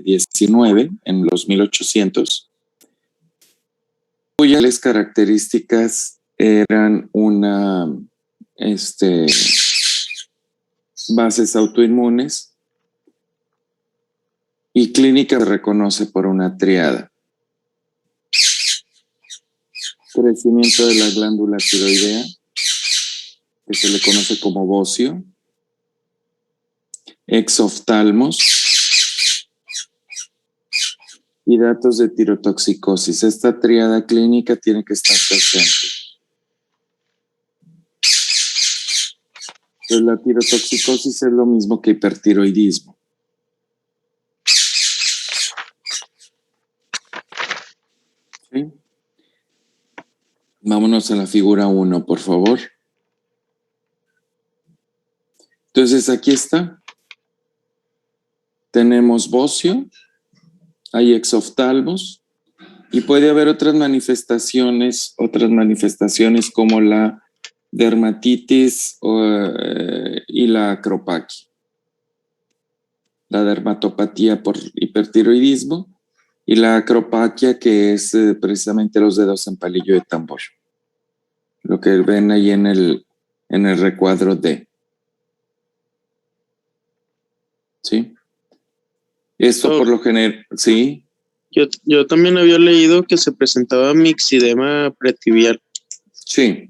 XIX, en los 1800, cuyas características eran bases autoinmunes y clínica se reconoce por una triada: crecimiento de la glándula tiroidea, que se le conoce como bocio, exoftalmos y datos de tirotoxicosis. Esta triada clínica tiene que estar presente. Pues la tirotoxicosis es lo mismo que hipertiroidismo. ¿Sí? Vámonos a la figura 1, por favor. Entonces, aquí está. Tenemos bocio, hay exoftalmos, y puede haber otras manifestaciones como la dermatitis y la acropaquia. La dermatopatía por hipertiroidismo y la acropaquia, que es precisamente los dedos en palillo de tambor. Lo que ven ahí en el recuadro D. ¿Sí? Esto por lo general, ¿sí? Yo también había leído que se presentaba mixedema pretibial. Sí.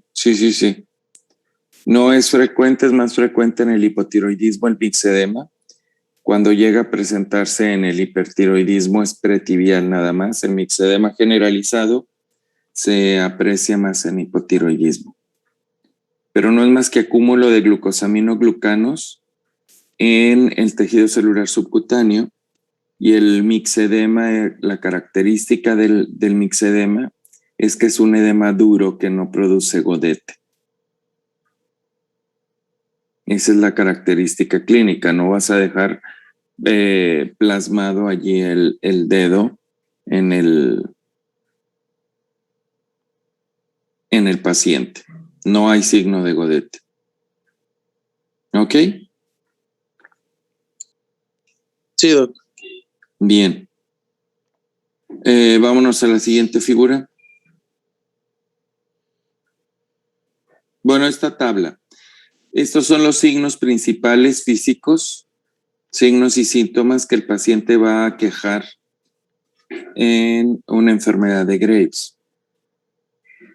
No es frecuente, es más frecuente en el hipotiroidismo el mixedema. Cuando llega a presentarse en el hipertiroidismo es pretibial nada más. El mixedema generalizado se aprecia más en hipotiroidismo. Pero no es más que acúmulo de glucosaminoglucanos en el tejido celular subcutáneo, y el mixedema, la característica del mixedema es que es un edema duro que no produce godete. Esa es la característica clínica. No vas a dejar plasmado allí el dedo en el paciente. No hay signo de godete. ¿Ok? Sí, doc. Bien. Vámonos a la siguiente figura. Bueno, esta tabla. Estos son los signos principales físicos, signos y síntomas que el paciente va a quejar en una enfermedad de Graves.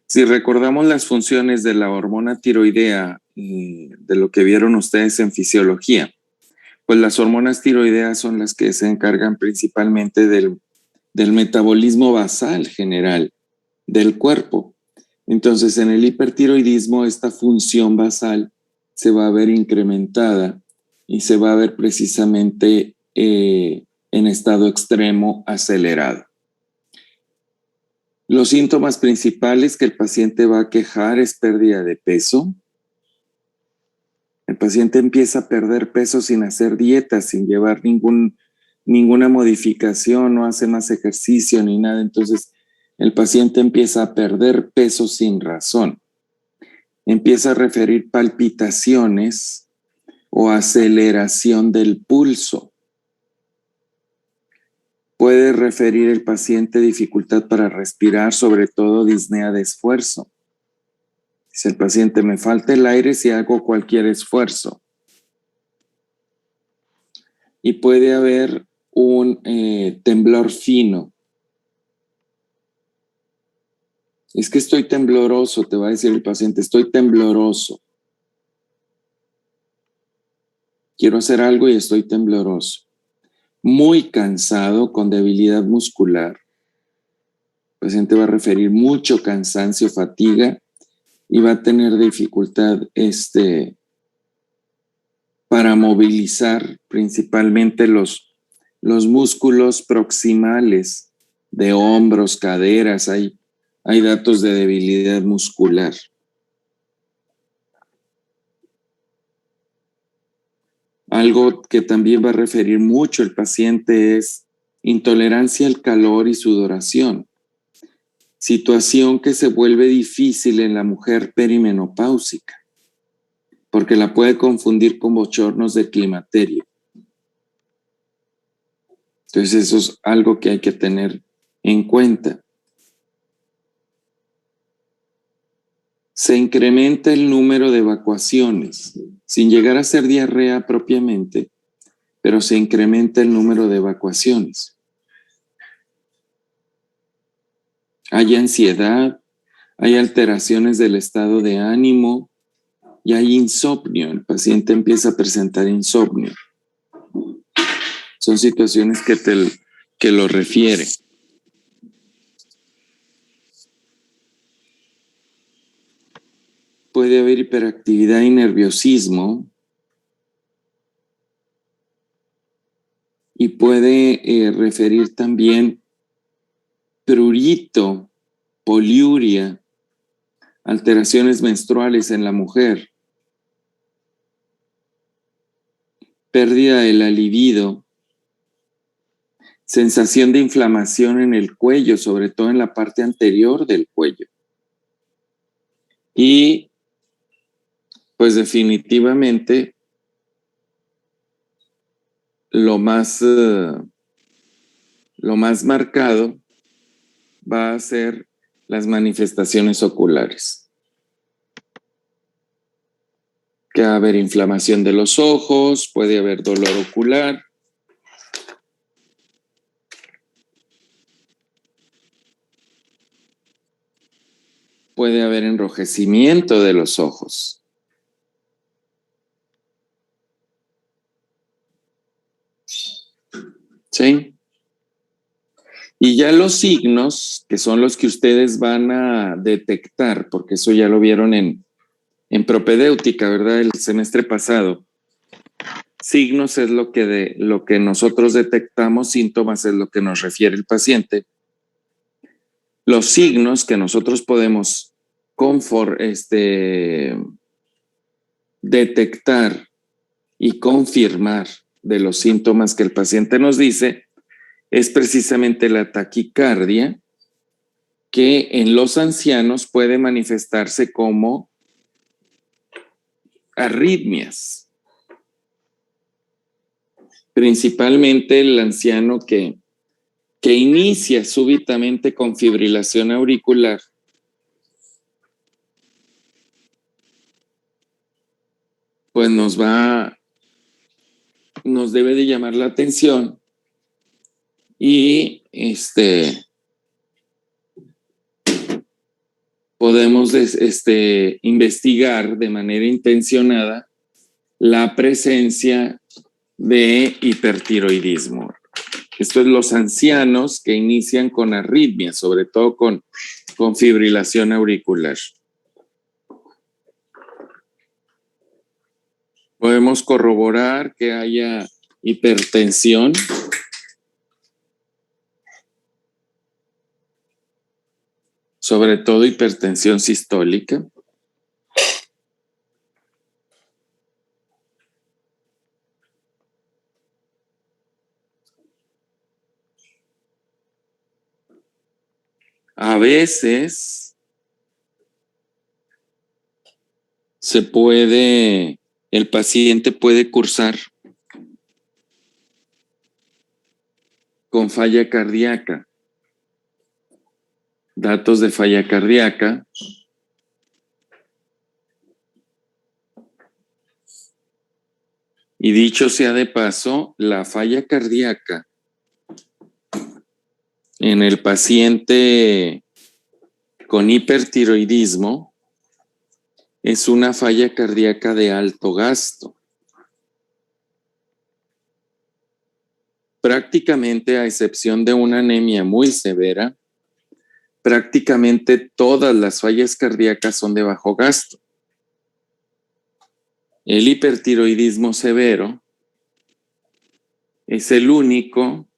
Si recordamos las funciones de la hormona tiroidea, de lo que vieron ustedes en fisiología, pues las hormonas tiroideas son las que se encargan principalmente del metabolismo basal general del cuerpo. Entonces, en el hipertiroidismo, esta función basal se va a ver incrementada y se va a ver precisamente en estado extremo acelerado. Los síntomas principales que el paciente va a quejar es pérdida de peso. El paciente empieza a perder peso sin hacer dieta, sin llevar ninguna modificación, no hace más ejercicio ni nada. Entonces, el paciente empieza a perder peso sin razón. Empieza a referir palpitaciones o aceleración del pulso. Puede referir el paciente dificultad para respirar, sobre todo disnea de esfuerzo. Dice el paciente: me falta el aire si hago cualquier esfuerzo. Y puede haber un temblor fino. Es que estoy tembloroso, te va a decir el paciente, estoy tembloroso. Quiero hacer algo y estoy tembloroso. Muy cansado, con debilidad muscular. El paciente va a referir mucho cansancio, fatiga, y va a tener dificultad para movilizar principalmente los músculos proximales de hombros, caderas. Hay datos de debilidad muscular. Algo que también va a referir mucho el paciente es intolerancia al calor y sudoración. Situación que se vuelve difícil en la mujer perimenopáusica, porque la puede confundir con bochornos de climaterio. Entonces eso es algo que hay que tener en cuenta. Se incrementa el número de evacuaciones, sin llegar a ser diarrea propiamente, pero se incrementa el número de evacuaciones. Hay ansiedad, hay alteraciones del estado de ánimo y hay insomnio. El paciente empieza a presentar insomnio. Son situaciones que lo refieren. Puede haber hiperactividad y nerviosismo. Y puede referir también prurito, poliuria, alteraciones menstruales en la mujer, pérdida de la libido, sensación de inflamación en el cuello, sobre todo en la parte anterior del cuello. Y pues definitivamente lo más marcado va a ser las manifestaciones oculares. Que va a haber inflamación de los ojos, puede haber dolor ocular. Puede haber enrojecimiento de los ojos. ¿Sí? Y ya los signos, que son los que ustedes van a detectar, porque eso ya lo vieron en propedéutica, ¿verdad? El semestre pasado. Signos es lo que nosotros detectamos, síntomas es lo que nos refiere el paciente. Los signos que nosotros podemos detectar y confirmar de los síntomas que el paciente nos dice es precisamente la taquicardia, que en los ancianos puede manifestarse como arritmias. Principalmente el anciano que inicia súbitamente con fibrilación auricular. Pues nos debe de llamar la atención y podemos investigar de manera intencionada la presencia de hipertiroidismo. Esto es los ancianos que inician con arritmias, sobre todo con fibrilación auricular. Podemos corroborar que haya hipertensión. Sobre todo hipertensión sistólica. A veces el paciente puede cursar con falla cardíaca. Datos de falla cardíaca. Y dicho sea de paso, la falla cardíaca en el paciente con hipertiroidismo es una falla cardíaca de alto gasto. Prácticamente, a excepción de una anemia muy severa, prácticamente todas las fallas cardíacas son de bajo gasto. El hipertiroidismo severo es el único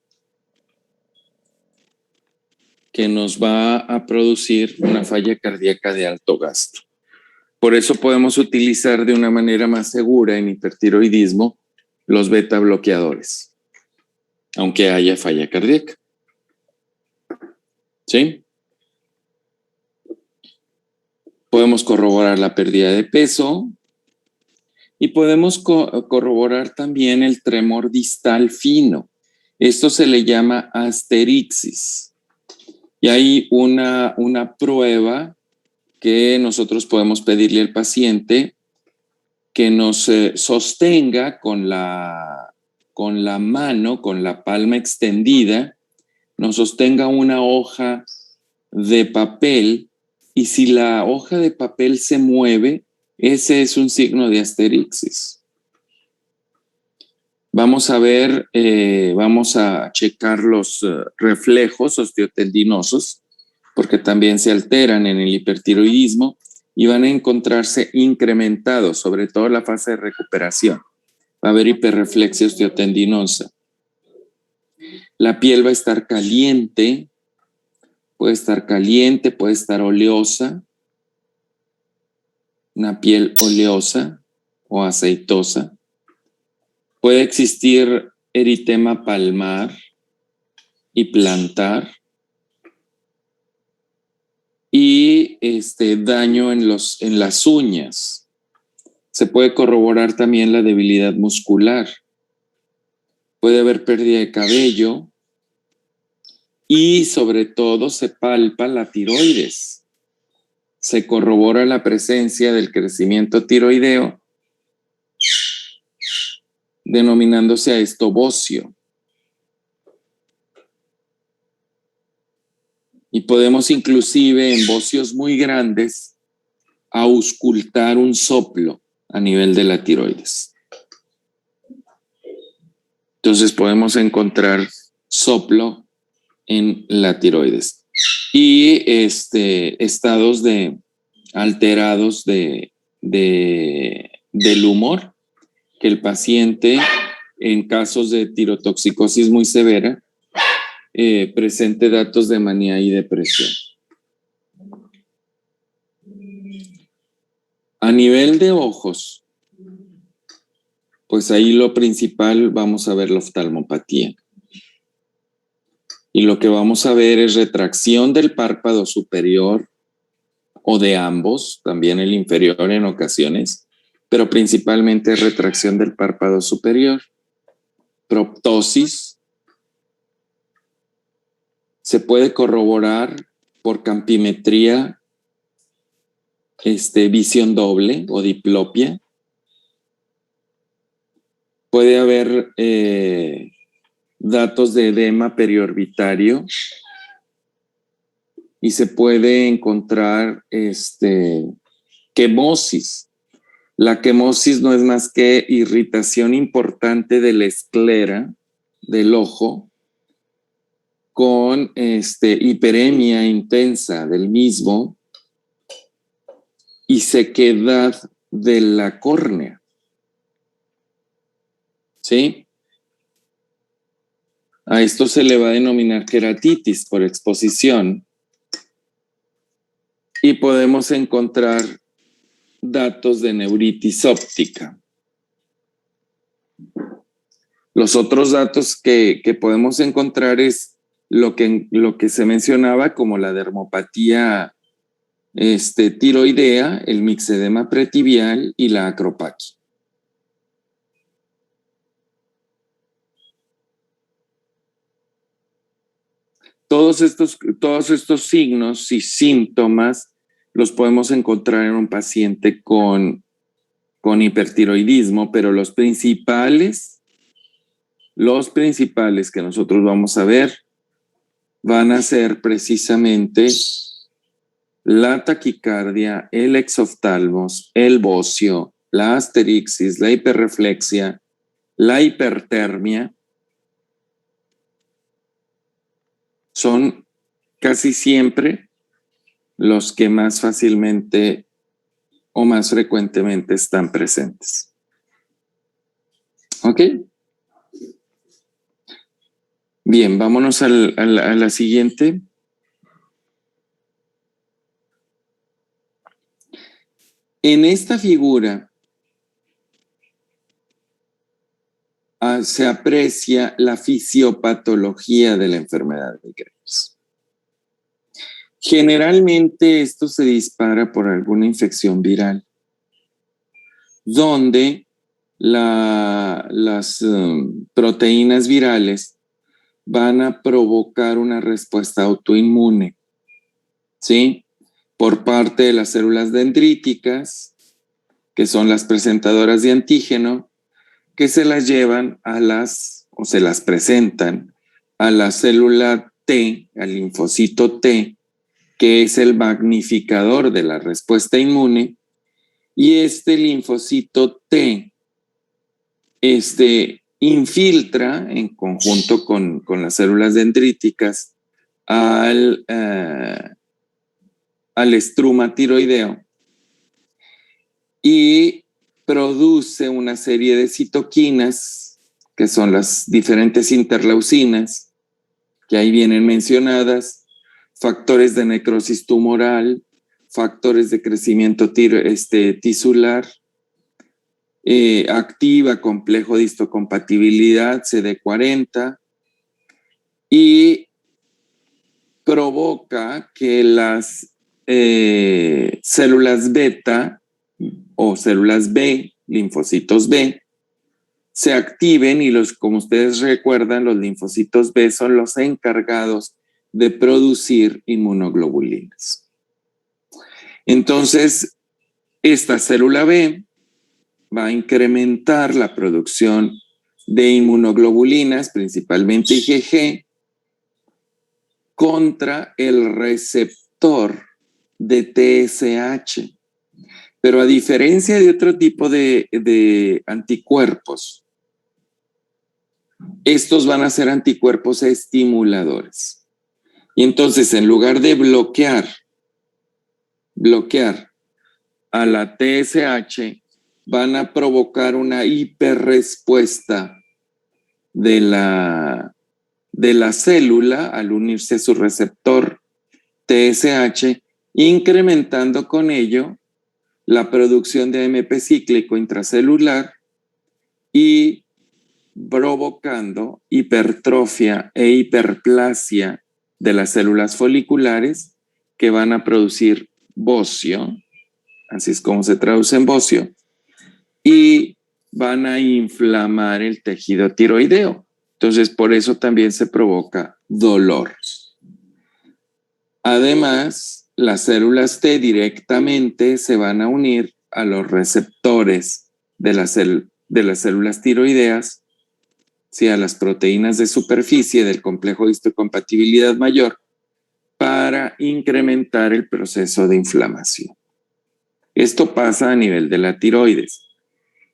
que nos va a producir una falla cardíaca de alto gasto. Por eso podemos utilizar de una manera más segura en hipertiroidismo los beta bloqueadores, aunque haya falla cardíaca. ¿Sí? Podemos corroborar la pérdida de peso y podemos corroborar también el tremor distal fino. Esto se le llama asterixis. Y hay una prueba que nosotros podemos pedirle al paciente que nos sostenga con la mano, con la palma extendida, nos sostenga una hoja de papel, y si la hoja de papel se mueve, ese es un signo de asterixis. Vamos a ver, vamos a checar los reflejos osteotendinosos, porque también se alteran en el hipertiroidismo y van a encontrarse incrementados, sobre todo en la fase de recuperación. Va a haber hiperreflexia osteotendinosa. La piel va a estar caliente, puede estar oleosa, una piel oleosa o aceitosa. Puede existir eritema palmar y plantar y daño en las uñas. Se puede corroborar también la debilidad muscular. Puede haber pérdida de cabello y sobre todo se palpa la tiroides. Se corrobora la presencia del crecimiento tiroideo, denominándose a esto bocio. Y podemos inclusive en bocios muy grandes auscultar un soplo a nivel de la tiroides. Entonces podemos encontrar soplo en la tiroides. Y estados alterados del humor, que el paciente en casos de tirotoxicosis muy severa presente datos de manía y depresión. A nivel de ojos, pues ahí lo principal vamos a ver la oftalmopatía. Y lo que vamos a ver es retracción del párpado superior o de ambos, también el inferior en ocasiones, pero principalmente retracción del párpado superior. Proptosis. Se puede corroborar por campimetría, visión doble o diplopia. Puede haber datos de edema periorbitario y se puede encontrar quemosis. La quemosis no es más que irritación importante de la esclera del ojo con hiperemia intensa del mismo y sequedad de la córnea. ¿Sí? A esto se le va a denominar queratitis por exposición y podemos encontrar datos de neuritis óptica. Los otros datos que podemos encontrar es lo que se mencionaba como la dermopatía tiroidea, el mixedema pretibial y la acropaquia. Todos estos signos y síntomas los podemos encontrar en un paciente con hipertiroidismo, pero los principales que nosotros vamos a ver van a ser precisamente la taquicardia, el exoftalmos, el bocio, la asterixis, la hiperreflexia, la hipertermia. Son casi siempre los que más fácilmente o más frecuentemente están presentes. ¿Ok? Bien, vámonos a la siguiente. En esta figura se aprecia la fisiopatología de la enfermedad de Graves. Generalmente esto se dispara por alguna infección viral, donde las proteínas virales van a provocar una respuesta autoinmune, ¿sí? Por parte de las células dendríticas, que son las presentadoras de antígeno, que se las llevan o se las presentan a la célula T, al linfocito T, que es el magnificador de la respuesta inmune, y este linfocito T infiltra en conjunto con las células dendríticas al estruma tiroideo y produce una serie de citoquinas, que son las diferentes interleucinas, que ahí vienen mencionadas, factores de necrosis tumoral, factores de crecimiento tisular, activa complejo de histocompatibilidad, CD40, y provoca que las células beta o células B, linfocitos B, se activen y como ustedes recuerdan, los linfocitos B son los encargados de producir inmunoglobulinas. Entonces, esta célula B va a incrementar la producción de inmunoglobulinas, principalmente IgG, contra el receptor de TSH. Pero a diferencia de otro tipo de anticuerpos, estos van a ser anticuerpos estimuladores. Y entonces, en lugar de bloquear a la TSH, van a provocar una hiperrespuesta de la célula al unirse a su receptor TSH, incrementando con ello la producción de AMP cíclico intracelular y provocando hipertrofia e hiperplasia de las células foliculares que van a producir bocio, así es como se traduce en bocio, y van a inflamar el tejido tiroideo. Entonces, por eso también se provoca dolor. Además, las células T directamente se van a unir a los receptores de las células tiroideas, ¿sí? A las proteínas de superficie del complejo de histocompatibilidad mayor, para incrementar el proceso de inflamación. Esto pasa a nivel de la tiroides.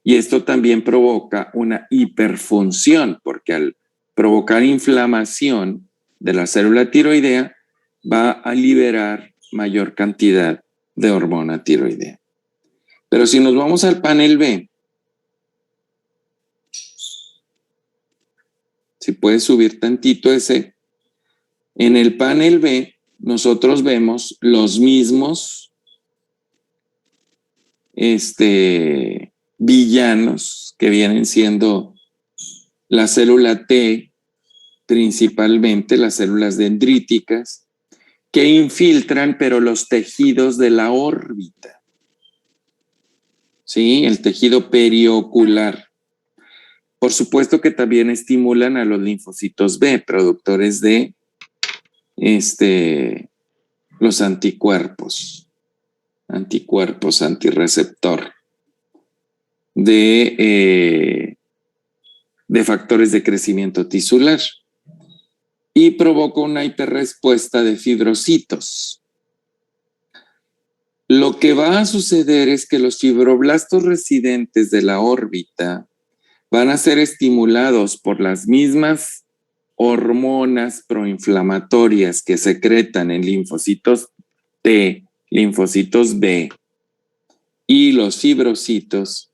Y esto también provoca una hiperfunción, porque al provocar inflamación de la célula tiroidea, va a liberar mayor cantidad de hormona tiroidea. Pero si nos vamos al panel B, si puedes subir tantito ese, en el panel B nosotros vemos los mismos villanos que vienen siendo la célula T, principalmente las células dendríticas, que infiltran, pero los tejidos de la órbita, ¿sí? El tejido periocular. Por supuesto que también estimulan a los linfocitos B, productores de los anticuerpos antirreceptor de factores de crecimiento tisular. Y provoca una hiperrespuesta de fibrocitos. Lo que va a suceder es que los fibroblastos residentes de la órbita van a ser estimulados por las mismas hormonas proinflamatorias que secretan en linfocitos T, linfocitos B y los fibrocitos,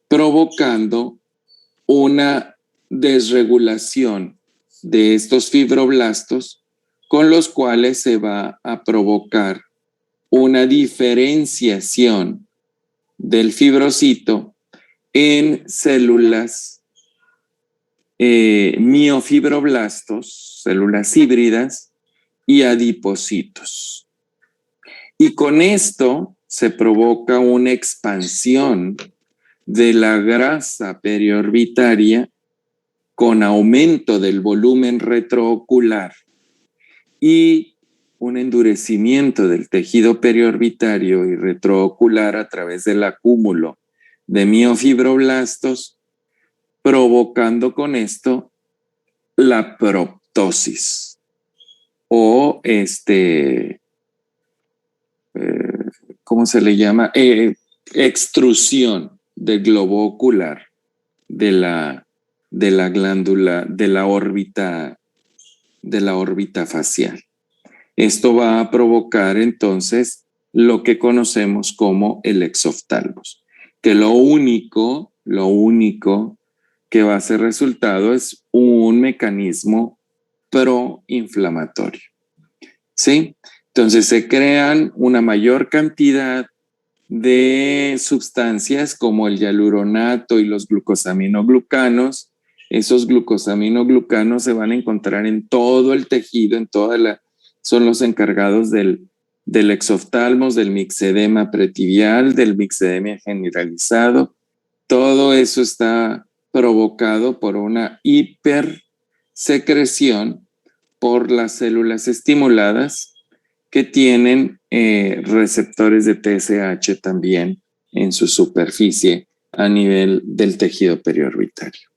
provocando una desregulación de estos fibroblastos, con los cuales se va a provocar una diferenciación del fibrocito en células miofibroblastos, células híbridas y adipocitos. Y con esto se provoca una expansión de la grasa periorbitaria con aumento del volumen retroocular y un endurecimiento del tejido periorbitario y retroocular a través del acúmulo de miofibroblastos, provocando con esto la proptosis o ¿cómo se le llama? Extrusión del globo ocular de la glándula, de la órbita facial. Esto va a provocar entonces lo que conocemos como el exoftalmos, que lo único que va a ser resultado es un mecanismo proinflamatorio. ¿Sí? Entonces se crean una mayor cantidad de sustancias como el hialuronato y los glucosaminoglucanos. Esos glucosaminoglucanos se van a encontrar en todo el tejido, son los encargados del exoftalmos, del mixedema pretibial, del mixedema generalizado. Todo eso está provocado por una hipersecreción por las células estimuladas que tienen receptores de TSH también en su superficie a nivel del tejido periorbitario.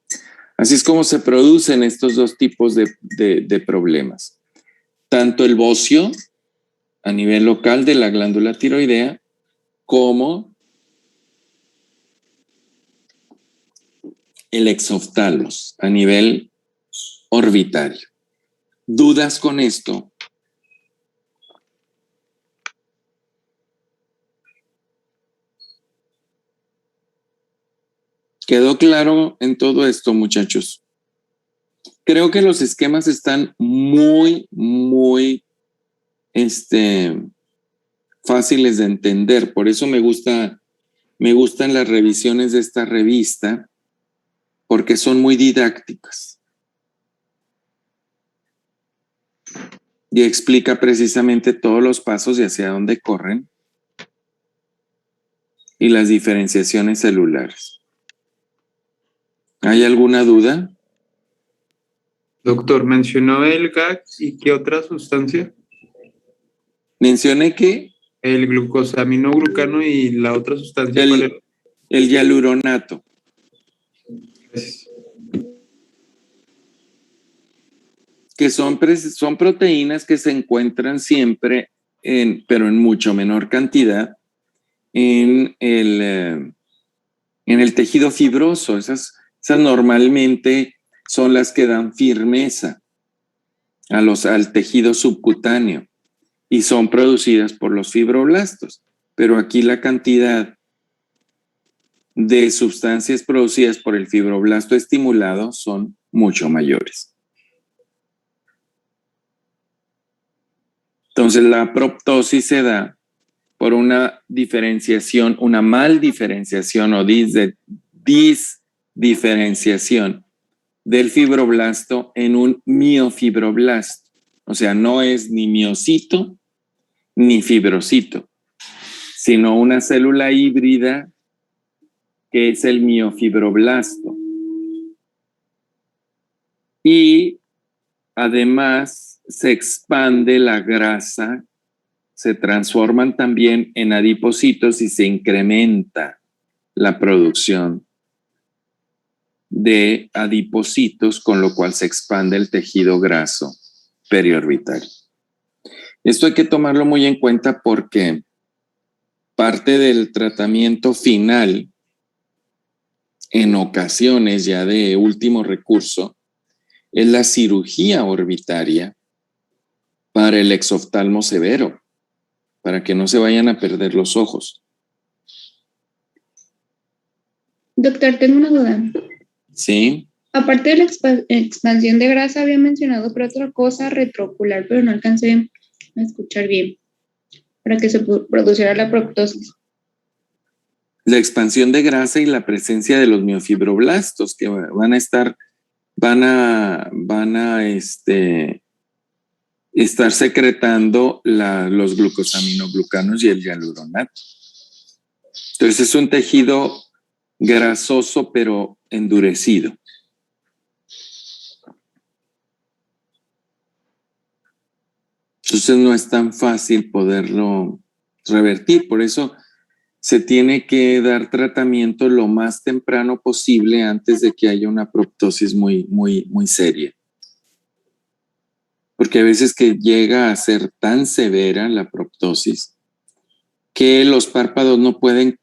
Así es como se producen estos dos tipos de problemas. Tanto el bocio a nivel local de la glándula tiroidea como el exoftalmos a nivel orbitario. ¿Dudas con esto? ¿Quedó claro en todo esto, muchachos? Creo que los esquemas están muy fáciles de entender. Por eso me gustan las revisiones de esta revista, porque son muy didácticas. Y explica precisamente todos los pasos y hacia dónde corren y las diferenciaciones celulares. ¿Hay alguna duda? Doctor, mencionó el GAG y qué otra sustancia. Mencioné que El glucosaminoglucano y la otra sustancia. ¿Cuál era? El hialuronato. Gracias. Que son proteínas que se encuentran siempre, pero en mucho menor cantidad, en el tejido fibroso. Esas normalmente son las que dan firmeza al tejido subcutáneo y son producidas por los fibroblastos. Pero aquí la cantidad de sustancias producidas por el fibroblasto estimulado son mucho mayores. Entonces la proptosis se da por una diferenciación, una mal diferenciación o disdiferenciación del fibroblasto en un miofibroblasto. O sea, no es ni miocito ni fibrocito, sino una célula híbrida que es el miofibroblasto. Y además se expande la grasa, se transforman también en adipocitos y se incrementa la producción de adipocitos, con lo cual se expande el tejido graso periorbitario. Esto hay que tomarlo muy en cuenta porque parte del tratamiento final, en ocasiones ya de último recurso, es la cirugía orbitaria para el exoftalmo severo, para que no se vayan a perder los ojos. Doctor, tengo una duda. Sí. Aparte de la expansión de grasa, había mencionado por otra cosa retroocular, pero no alcancé a escuchar bien, para que se produciera la proptosis. La expansión de grasa y la presencia de los miofibroblastos que van a estar secretando los glucosaminoglucanos y el hialuronato. Entonces es un tejido grasoso pero endurecido. Entonces no es tan fácil poderlo revertir. Por eso se tiene que dar tratamiento lo más temprano posible antes de que haya una proptosis muy seria. Porque a veces que llega a ser tan severa la proptosis que los párpados no pueden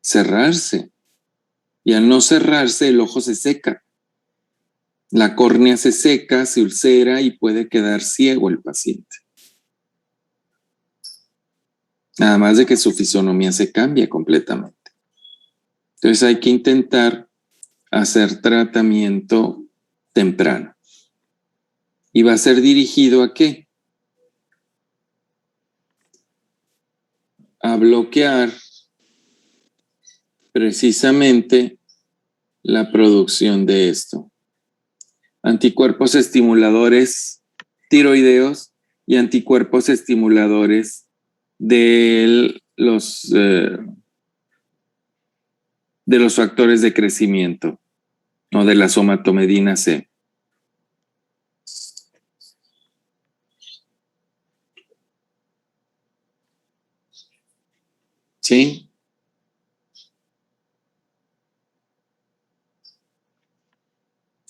cerrarse. Y al no cerrarse, el ojo se seca. La córnea se seca, se ulcera y puede quedar ciego el paciente. Nada más de que su fisonomía se cambia completamente. Entonces hay que intentar hacer tratamiento temprano. ¿Y va a ser dirigido a qué? A bloquear precisamente la producción de esto. Anticuerpos estimuladores tiroideos y anticuerpos estimuladores de los factores de crecimiento o de la somatomedina C. ¿Sí?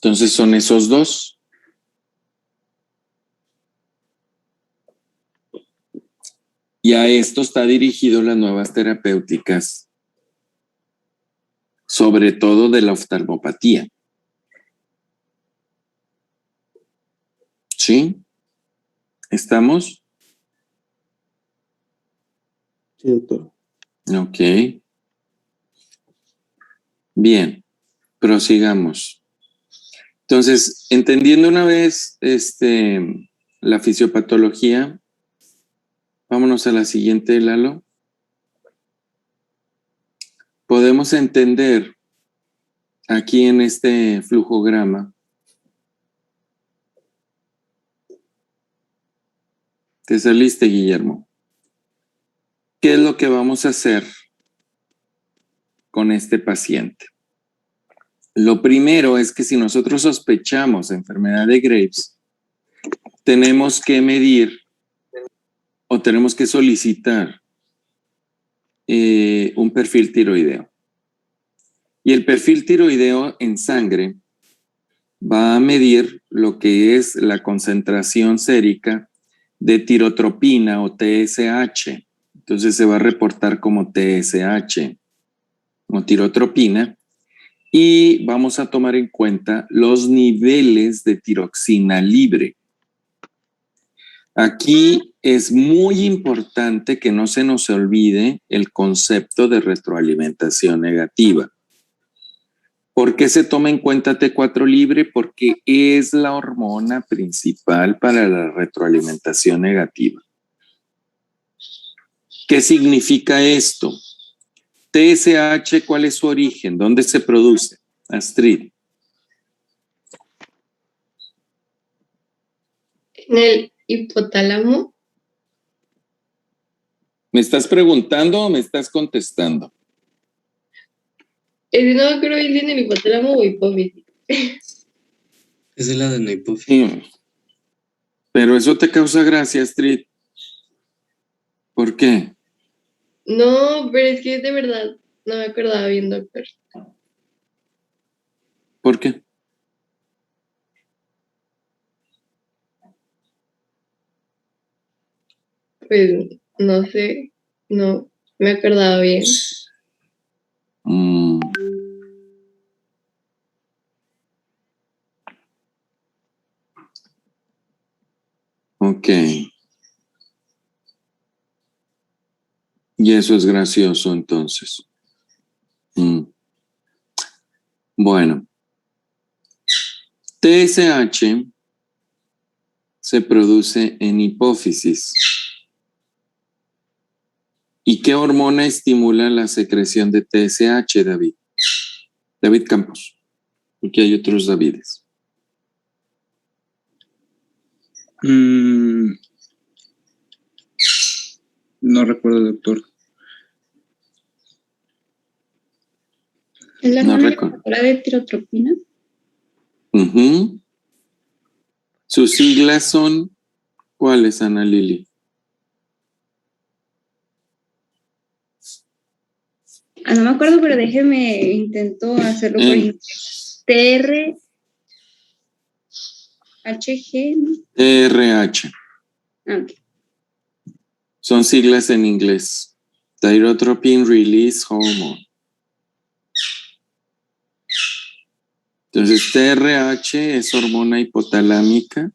Entonces son esos dos. Y a esto está dirigido las nuevas terapéuticas, sobre todo de la oftalmopatía. ¿Sí? ¿Estamos? Sí, doctor. Ok. Bien, prosigamos. Entonces, entendiendo una vez la fisiopatología, vámonos a la siguiente, Lalo. Podemos entender aquí en este flujograma. Te saliste, Guillermo. ¿Qué es lo que vamos a hacer con este paciente? Lo primero es que si nosotros sospechamos enfermedad de Graves, tenemos que medir o tenemos que solicitar un perfil tiroideo. Y el perfil tiroideo en sangre va a medir lo que es la concentración sérica de tirotropina o TSH. Entonces se va a reportar como TSH o tirotropina. Y vamos a tomar en cuenta los niveles de tiroxina libre. Aquí es muy importante que no se nos olvide el concepto de retroalimentación negativa. ¿Por qué se toma en cuenta T4 libre? Porque es la hormona principal para la retroalimentación negativa. ¿Qué significa esto? TSH, ¿cuál es su origen? ¿Dónde se produce? Astrid. En el hipotálamo. ¿Me estás preguntando o me estás contestando? No creo que es en el hipotálamo o hipófisis. Es de la adenohipófisis. Sí. Pero eso te causa gracia, Astrid. ¿Por qué? No, pero es que de verdad no me acordaba bien, doctor. ¿Por qué? Pues no sé, no me acordaba bien. Ok. Y eso es gracioso entonces. Bueno. TSH se produce en hipófisis. ¿Y qué hormona estimula la secreción de TSH, David? David Campos. Porque hay otros Davides. No recuerdo, doctor. ¿Es la No hormona recuerdo. de tirotropina? Uh-huh. Sus siglas son, ¿cuáles, Ana Lili? No me acuerdo, pero déjeme, intento hacerlo por inglés. TRHG, ¿no? TRH. Ok. Son siglas en inglés. Tyrotropin Release Hormone. Entonces, TRH es hormona hipotalámica.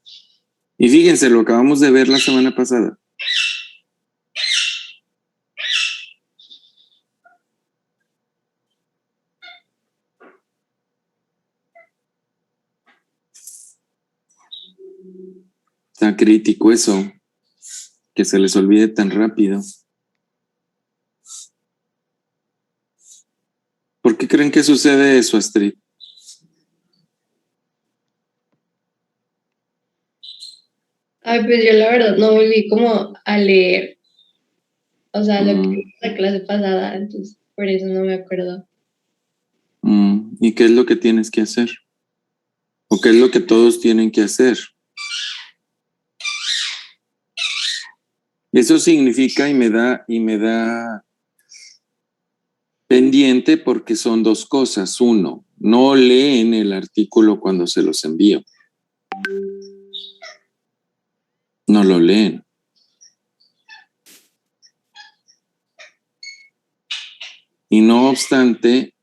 Y fíjense, lo acabamos de ver la semana pasada. Está crítico eso, que se les olvide tan rápido. ¿Por qué creen que sucede eso, Astrid? Ay, pues yo la verdad no volví como a leer, o sea, lo que vi en la clase pasada, entonces por eso no me acuerdo. ¿Y qué es lo que tienes que hacer? ¿O qué es lo que todos tienen que hacer? Eso significa y me da pendiente porque son dos cosas. Uno, no leen el artículo cuando se los envío. No lo leen. Y no obstante,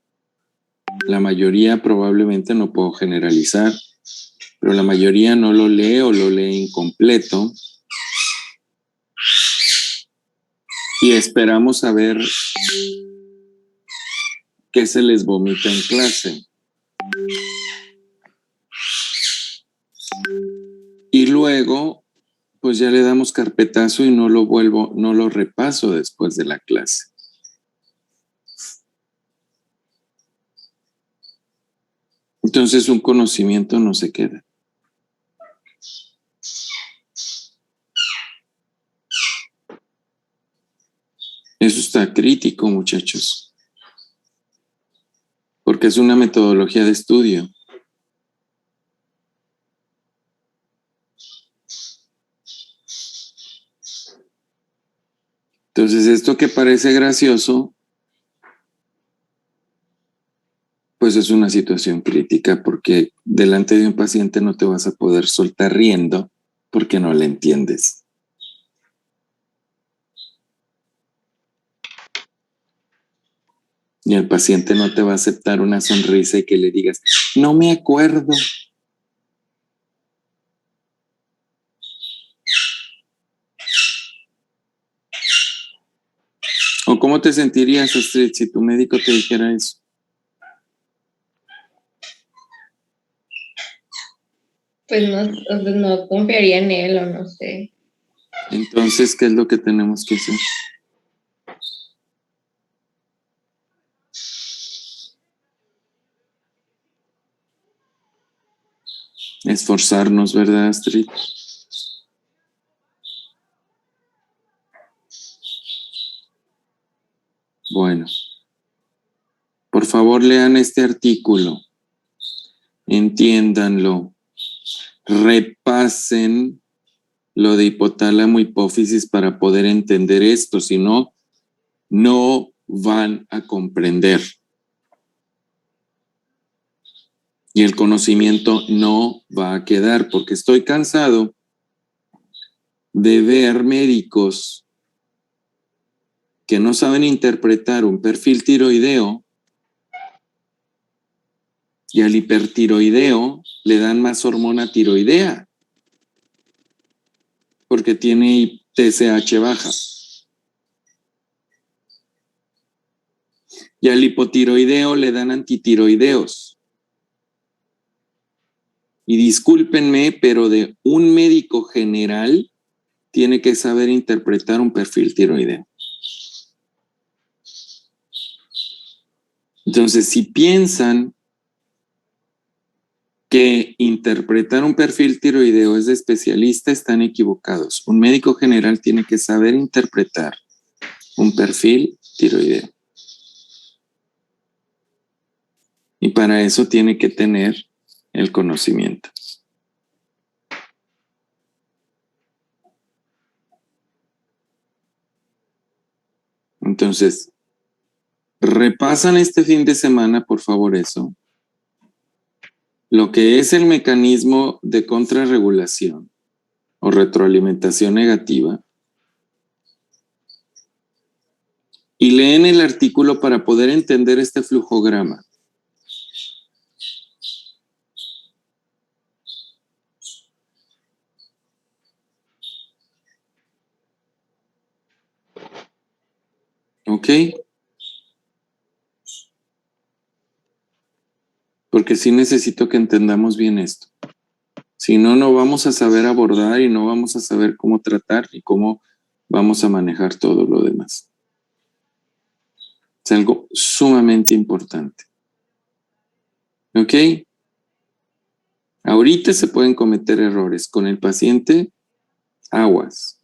la mayoría probablemente, no puedo generalizar, pero la mayoría no lo lee o lo lee incompleto. Y esperamos a ver qué se les vomita en clase. Y luego, pues ya le damos carpetazo y no lo repaso después de la clase. Entonces un conocimiento no se queda. Eso está crítico, muchachos. Porque es una metodología de estudio. Entonces, esto que parece gracioso, pues es una situación crítica porque delante de un paciente no te vas a poder soltar riendo porque no le entiendes. Y el paciente no te va a aceptar una sonrisa y que le digas, no me acuerdo. ¿O cómo te sentirías, Astrid, si tu médico te dijera eso? Pues no confiaría en él o no sé. Entonces, ¿qué es lo que tenemos que hacer? Esforzarnos, ¿verdad, Astrid? Bueno, por favor lean este artículo, entiéndanlo, repasen lo de hipotálamo hipófisis para poder entender esto, si no, no van a comprender. Y el conocimiento no va a quedar, porque estoy cansado de ver médicos que no saben interpretar un perfil tiroideo y al hipertiroideo le dan más hormona tiroidea porque tiene TSH baja. Y al hipotiroideo le dan antitiroideos. Y discúlpenme, pero de un médico general tiene que saber interpretar un perfil tiroideo. Entonces, si piensan que interpretar un perfil tiroideo es de especialista, están equivocados. Un médico general tiene que saber interpretar un perfil tiroideo. Y para eso tiene que tener el conocimiento. Entonces, repasan este fin de semana, por favor, eso. Lo que es el mecanismo de contrarregulación o retroalimentación negativa. Y leen el artículo para poder entender este flujograma. ¿Ok? Porque sí necesito que entendamos bien esto. Si no, no vamos a saber abordar y no vamos a saber cómo tratar y cómo vamos a manejar todo lo demás. Es algo sumamente importante. ¿Ok? Ahorita se pueden cometer errores. Con el paciente, aguas.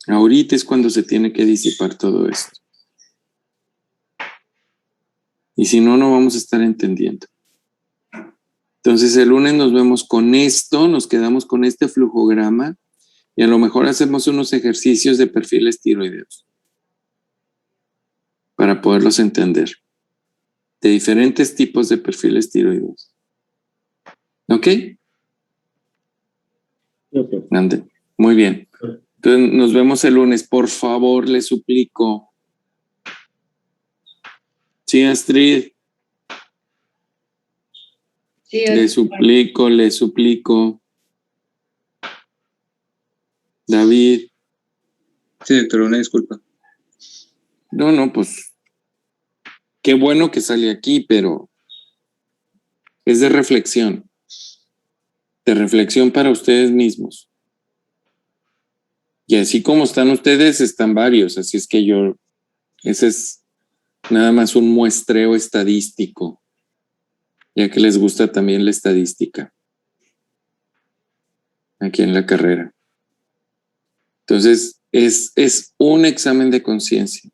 Ahorita es cuando se tiene que disipar todo esto. Y si no, no vamos a estar entendiendo. Entonces el lunes nos vemos con esto, nos quedamos con este flujograma y a lo mejor hacemos unos ejercicios de perfiles tiroideos para poderlos entender. De diferentes tipos de perfiles tiroideos. ¿Ok? Ande. Muy bien. Entonces nos vemos el lunes. Por favor, les suplico. Sí, Astrid. Sí, Le suplico. David. Sí, doctor, una disculpa. No, pues qué bueno que sale aquí, pero es de reflexión. De reflexión para ustedes mismos. Y así como están ustedes, están varios. Así es que ese es nada más un muestreo estadístico, ya que les gusta también la estadística aquí en la carrera. Entonces, es un examen de conciencia.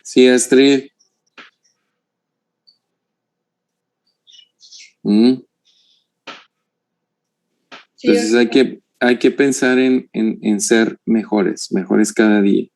Sí, Astrid. Sí, Entonces hay que pensar en ser mejores cada día.